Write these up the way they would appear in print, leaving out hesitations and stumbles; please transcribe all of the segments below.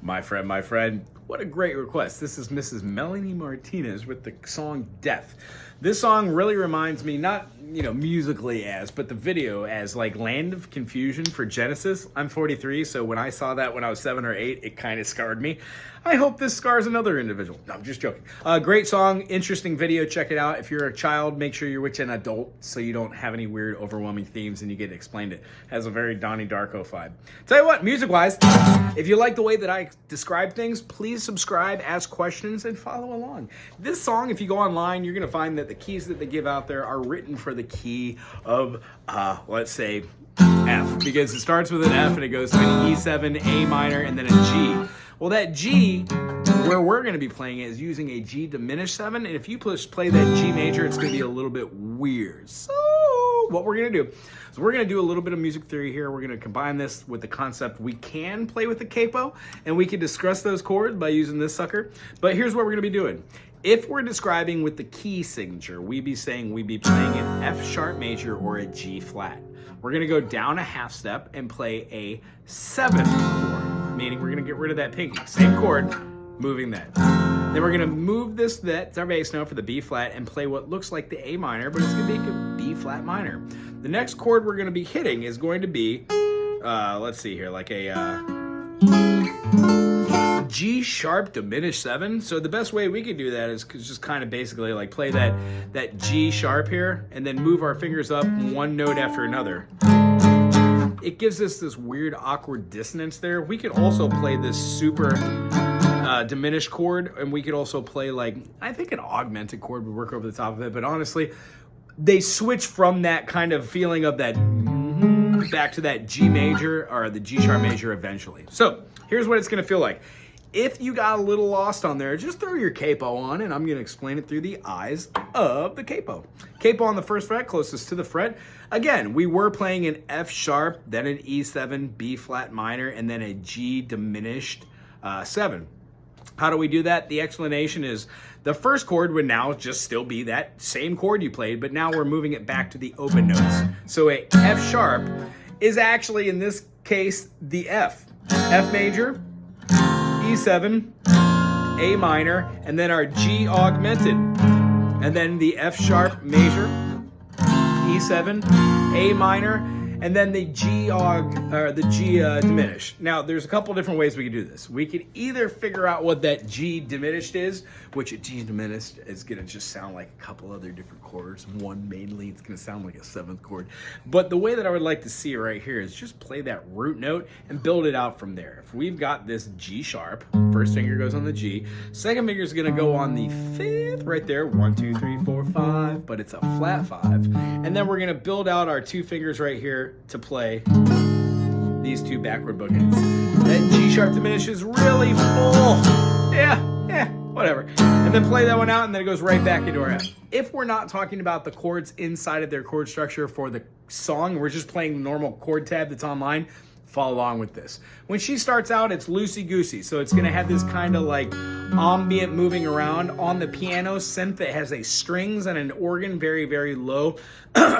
My friend, what a great request. This is Mrs. Melanie Martinez with the song Death. This song really reminds me, not, musically but the video as like Land of Confusion for Genesis. I'm 43, so when I saw that when I was 7 or 8, it kind of scarred me. I hope this scars another individual. No, I'm just joking. Great song, interesting video, check it out. If you're a child, make sure you're with an adult so you don't have any weird, overwhelming themes and you get explained it. Has a very Donnie Darko vibe. Tell you what, music-wise, if you like the way that I describe things, please subscribe, ask questions, and follow along. This song, if you go online, you're going to find that the keys that they give out there are written for the key of, let's say, F, because it starts with an F and it goes to an E7, A minor, and then a G. Well, that G, where we're going to be playing it, is using a G diminished 7, and if you play that G major, it's going to be a little bit weird. So what we're going to do is we're going to do a little bit of music theory here. We're going to combine this with the concept we can play with the capo, and we can discuss those chords by using this sucker. But here's what we're going to be doing. If we're describing with the key signature, we'd be saying we'd be playing an F sharp major or a G flat. We're going to go down a half step and play a 7 chord, meaning we're going to get rid of that pinky. Same chord, moving that. Then we're going to move that's our bass note for the B flat, and play what looks like the A minor, but it's going to be a B flat minor. The next chord we're going to be hitting is going to be, let's see here, like a G sharp diminished 7. So the best way we could do that is just kind of basically like play that G sharp here and then move our fingers up one note after another. It gives us this weird awkward dissonance there. We could also play this super diminished chord, and we could also play like, I think an augmented chord would work over the top of it, but honestly, they switch from that kind of feeling of that back to that G major or the G sharp major eventually. So here's what it's gonna feel like. If you got a little lost on there, just throw your capo on, and I'm going to explain it through the eyes of the capo. Capo on the first fret, closest to the fret. Again, we were playing an F sharp, then an E7, B flat minor, and then a G diminished 7. How do we do that? The explanation is the first chord would now just still be that same chord you played, but now we're moving it back to the open notes. So a F sharp is actually, in this case, the F. F major, E7, A minor, and then our G augmented, and then the F sharp major, E7, A minor, and then the G diminished. Now, there's a couple different ways we could do this. We could either figure out what that G diminished is, which a G diminished is gonna just sound like a couple other different chords. One mainly, it's gonna sound like a 7th chord. But the way that I would like to see it right here is just play that root note and build it out from there. If we've got this G sharp, first finger goes on the G, second finger is gonna go on the 5th right there, 1, 2, 3, 4, 5, but it's a flat 5. And then we're gonna build out our 2 fingers right here to play these 2 backward bookends. That G sharp diminished is really full. Yeah, whatever. And then play that one out, and then it goes right back into our F. If we're not talking about the chords inside of their chord structure for the song, we're just playing the normal chord tab that's online, follow along with this. When she starts out, it's loosey-goosey, so it's gonna have this kind of like ambient moving around on the piano synth that has a strings and an organ very, very low,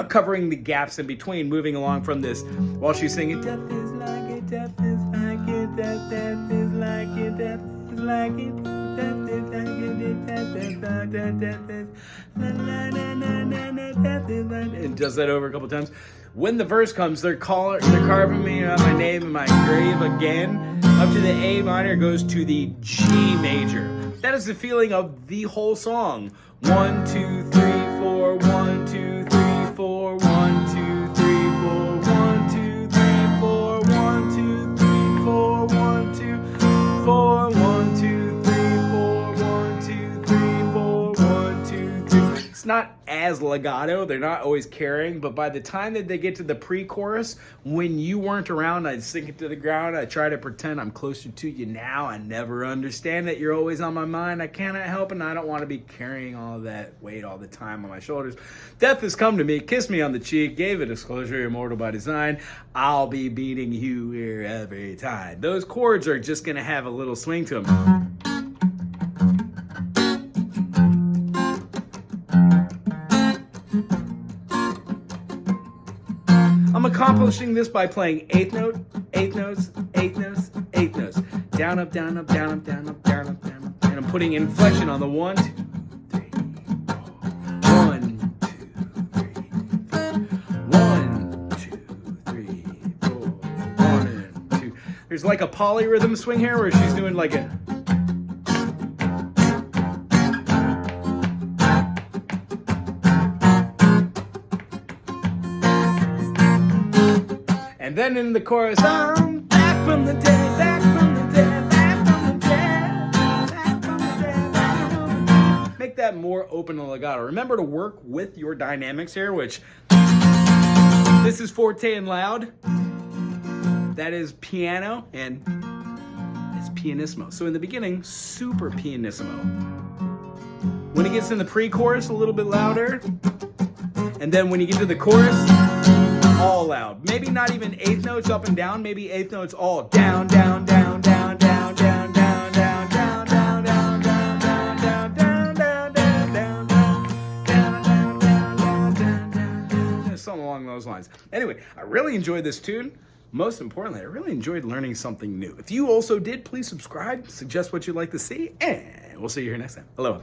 covering the gaps in between, moving along from this while she's singing, death is like it, death is like it, death is like it, death is like it, death is like it, death is like it, death is and does that over a couple times. When the verse comes, they're carving me out my name in my grave again. Up to the A minor goes to the G major. That is the feeling of the whole song. 1, 2, 3, 4, 1, 2, 3, 4, 1, 2, 3, 4, 1, 2, 3, 4, 1, 2, 3, 4, 1, 2, 4, 1, 2, 3, 4, 1, 2, 3, 4, 1, 2, 3. It's not as legato, they're not always carrying, but by the time that they get to the pre-chorus, when you weren't around, I'd sink it to the ground. I try to pretend I'm closer to you now. I never understand that you're always on my mind. I cannot help it, and I don't want to be carrying all that weight all the time on my shoulders. Death has come to me, kissed me on the cheek, gave a disclosure, immortal by design. I'll be beating you here every time. Those chords are just going to have a little swing to them. I'm accomplishing this by playing eighth note, eighth notes, eighth notes, eighth notes. Down, up, down, up, down, up, down, up, down, up, down, up. And I'm putting inflection on the 1, 2, 3, 4. 1, 2, 3, 4. 1 and 2. There's like a polyrhythm swing here where she's doing like a. And then in the chorus, I'm back from the dead, back from the dead, back from the dead, back from the dead, back from the dead. Make that more open and legato. Remember to work with your dynamics here, which this is forte and loud. That is piano, and it's pianissimo. So in the beginning, super pianissimo. When it gets in the pre-chorus, a little bit louder. And then when you get to the chorus, all loud. Maybe not even eighth notes up and down, maybe eighth notes all down, down, down, down, down, down, down, down, down, down, down, down, down, down, down, down, down, down, down, something along those lines. Anyway, I really enjoyed this tune. Most importantly, I really enjoyed learning something new. If you also did, please subscribe, suggest what you'd like to see, and we'll see you here next time. Aloha.